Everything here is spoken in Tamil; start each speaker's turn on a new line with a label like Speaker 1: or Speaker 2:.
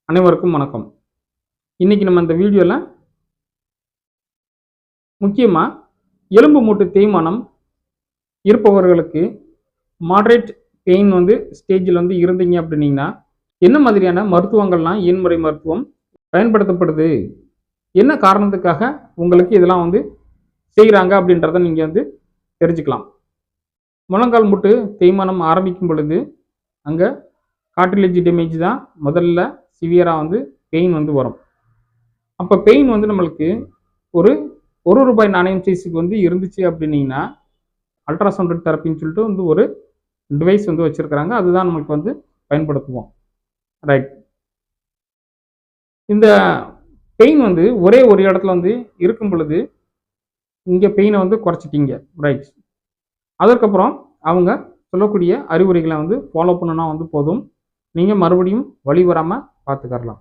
Speaker 1: அனைவருக்கும் வணக்கம். இன்னைக்கு நம்ம இந்த வீடியோல முக்கியமா எலும்பு மூட்டு தேய்மானம் இருப்பவர்களுக்கு மாடரேட் பெயின் ஸ்டேஜில் இருந்தீங்க அப்படின்னீங்கன்னா, என்ன மாதிரியான மருத்துவங்கள்லாம் இயன்முறை மருத்துவம் பயன்படுத்தப்படுது? என்ன காரணத்துக்காக உங்களுக்கு இதெல்லாம் செய்றாங்க அப்படின்றத நீங்க தெரிஞ்சுக்கலாம். முழங்கால் மூட்டு தேய்மானம் ஆரம்பிக்கும் பொழுது, அங்க கார்டிலேஜ் டேமேஜ் தான் முதல்ல சிவியரா பெயின் வரும். அப்ப பெயின் நம்மளுக்கு ஒரு ₹1 நாணயம் சைஸுக்கு இருந்துச்சு அப்படின்னீங்கன்னா, அல்ட்ராசவுண்ட் தெரப்பின்னு சொல்லிட்டு ஒரு டிவைஸ் வச்சிருக்கிறாங்க. அதுதான் நமக்கு பயன்படுத்துவோம். ரைட். இந்த பெயின் ஒரே ஒரு இடத்துல இருக்கும் பொழுது, இங்க பெயின குறைச்சிட்டீங்க. ரைட். அதற்கப்புறம் அவங்க சொல்லக்கூடிய அறிவுரைகளை ஃபாலோ பண்ணுனா போதும். நீங்க மறுபடியும் வலி வராம பார்த்துக்கலாம்.